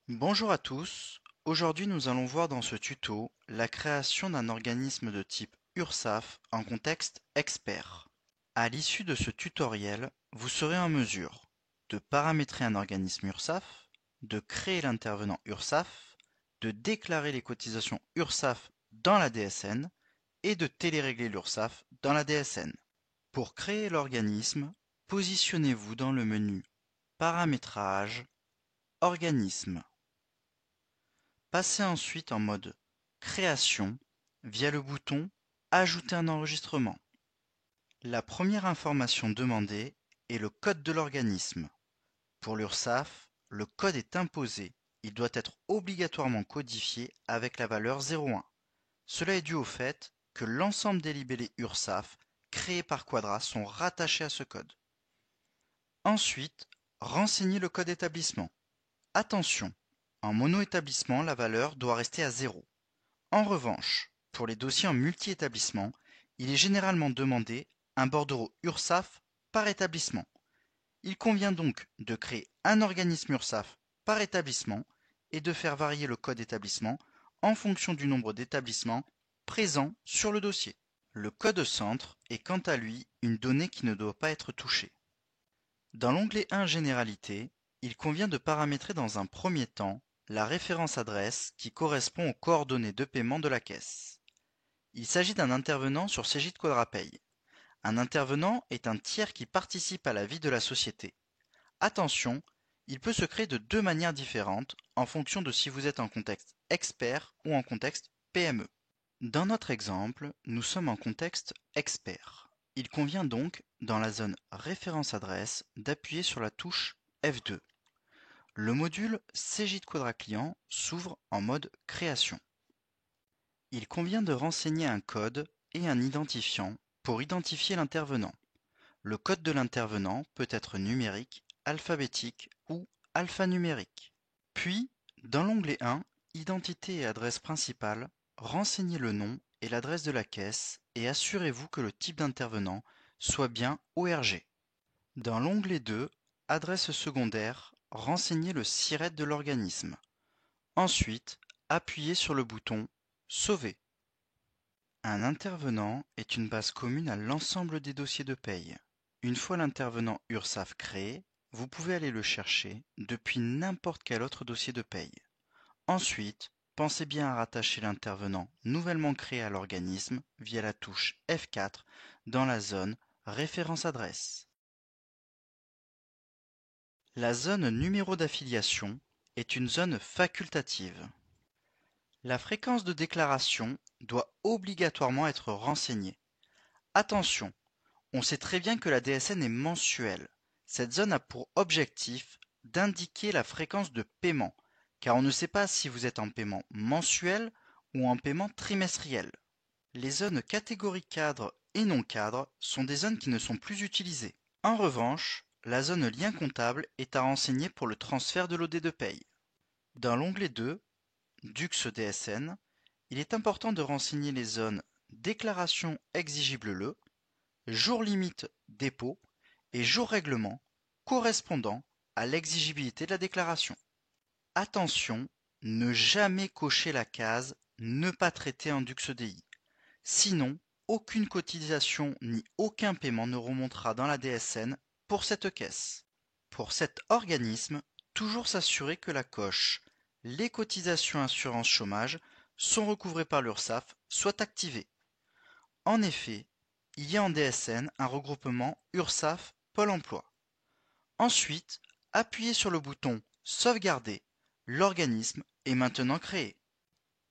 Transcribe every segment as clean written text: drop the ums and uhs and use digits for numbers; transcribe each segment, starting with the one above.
Bonjour à tous, aujourd'hui nous allons voir dans ce tuto la création d'un organisme de type URSAF en contexte expert. À l'issue de ce tutoriel, vous serez en mesure de paramétrer un organisme URSAF, de créer l'intervenant URSAF, de déclarer les cotisations URSAF dans la DSN et de télérégler l'URSAF dans la DSN. Pour créer l'organisme, positionnez-vous dans le menu Paramétrage, Organisme. Passez ensuite en mode Création via le bouton Ajouter un enregistrement. La première information demandée est le code de l'organisme. Pour l'URSSAF, le code est imposé. Il doit être obligatoirement codifié avec la valeur 01. Cela est dû au fait que l'ensemble des libellés URSSAF créés par Quadra sont rattachés à ce code. Ensuite, renseignez le code établissement. Attention, en mono-établissement, la valeur doit rester à 0. En revanche, pour les dossiers en multi-établissement, il est généralement demandé un bordereau URSSAF par établissement. Il convient donc de créer un organisme URSSAF par établissement et de faire varier le code établissement en fonction du nombre d'établissements présents sur le dossier. Le code centre est quant à lui une donnée qui ne doit pas être touchée. Dans l'onglet 1 Généralité, il convient de paramétrer dans un premier temps la référence adresse qui correspond aux coordonnées de paiement de la caisse. Il s'agit d'un intervenant sur Cegid QuadraPay. Un intervenant est un tiers qui participe à la vie de la société. Attention, il peut se créer de deux manières différentes en fonction de si vous êtes en contexte expert ou en contexte PME. Dans notre exemple, nous sommes en contexte expert. Il convient donc, dans la zone référence adresse, d'appuyer sur la touche F2. Le module Cegid Quadra Client s'ouvre en mode création. Il convient de renseigner un code et un identifiant pour identifier l'intervenant. Le code de l'intervenant peut être numérique, alphabétique ou alphanumérique. Puis, dans l'onglet 1, Identité et adresse principale, renseignez le nom et l'adresse de la caisse et assurez-vous que le type d'intervenant soit bien ORG. Dans l'onglet 2, Adresse secondaire, renseignez le SIRET de l'organisme. Ensuite, appuyez sur le bouton Sauver. Un intervenant est une base commune à l'ensemble des dossiers de paye. Une fois l'intervenant URSSAF créé, vous pouvez aller le chercher depuis n'importe quel autre dossier de paye. Ensuite, pensez bien à rattacher l'intervenant nouvellement créé à l'organisme via la touche F4 dans la zone Référence adresse. La zone numéro d'affiliation est une zone facultative. La fréquence de déclaration doit obligatoirement être renseignée. Attention, on sait très bien que la DSN est mensuelle. Cette zone a pour objectif d'indiquer la fréquence de paiement, car on ne sait pas si vous êtes en paiement mensuel ou en paiement trimestriel. Les zones catégorie cadre et non cadre sont des zones qui ne sont plus utilisées. En revanche, la zone lien comptable est à renseigner pour le transfert de l'OD de paye. Dans l'onglet 2, Dux DSN, il est important de renseigner les zones Déclaration exigible le, Jour limite dépôt et jour règlement correspondant à l'exigibilité de la déclaration. Attention, ne jamais cocher la case Ne pas traiter en DuxEDI. Sinon, aucune cotisation ni aucun paiement ne remontera dans la DSN pour cette caisse. Pour cet organisme, toujours s'assurer que la coche Les cotisations assurance chômage sont recouvrées par l'URSSAF soit activée. En effet, il y a en DSN un regroupement URSSAF Pôle emploi. Ensuite, appuyez sur le bouton Sauvegarder. L'organisme est maintenant créé.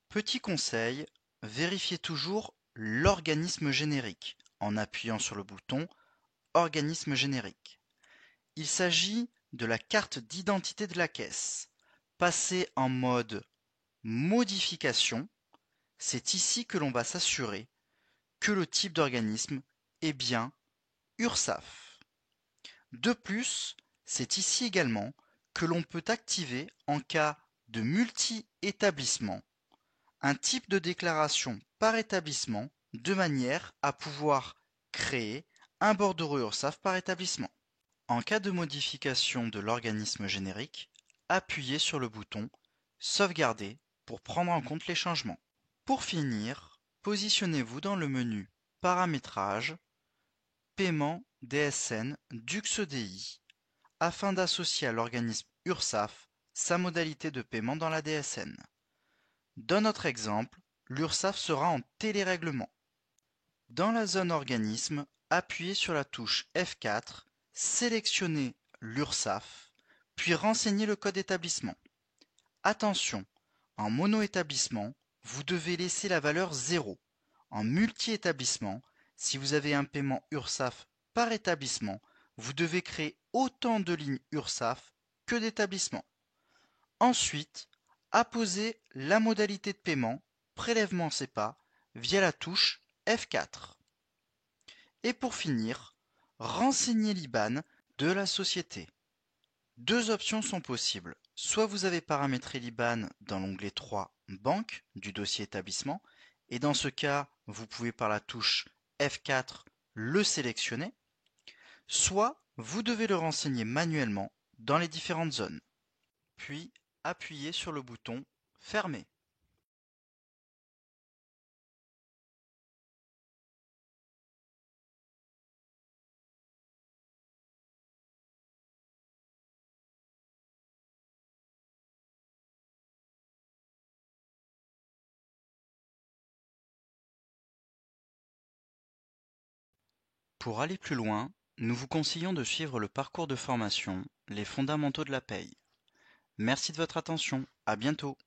Petit conseil, vérifiez toujours l'organisme générique en appuyant sur le bouton Organisme générique. Il s'agit de la carte d'identité de la caisse. Passez en mode Modification. C'est ici que l'on va s'assurer que le type d'organisme est bien URSSAF. De plus, c'est ici également que l'on peut activer en cas de multi-établissement un type de déclaration par établissement de manière à pouvoir créer un bordereau URSSAF par établissement. En cas de modification de l'organisme générique, appuyez sur le bouton sauvegarder pour prendre en compte les changements. Pour finir, positionnez-vous dans le menu Paramétrage, Paiement DSN d'UXEDI afin d'associer à l'organisme URSSAF sa modalité de paiement dans la DSN. Dans notre exemple, l'URSSAF sera en télérèglement. Dans la zone organisme, appuyez sur la touche F4, sélectionnez l'URSSAF, puis renseignez le code établissement. Attention, en mono-établissement, vous devez laisser la valeur 0. En multi-établissement, si vous avez un paiement URSSAF par établissement, vous devez créer autant de lignes URSSAF que d'établissements. Ensuite, apposez la modalité de paiement prélèvement CEPA via la touche F4. Et pour finir, renseignez l'IBAN de la société. Deux options sont possibles. Soit vous avez paramétré l'IBAN dans l'onglet 3 Banque du dossier établissement, et dans ce cas, vous pouvez par la touche F4 le sélectionner, soit vous devez le renseigner manuellement dans les différentes zones. Puis, appuyez sur le bouton Fermer. Pour aller plus loin, nous vous conseillons de suivre le parcours de formation Les fondamentaux de la paye. Merci de votre attention, à bientôt.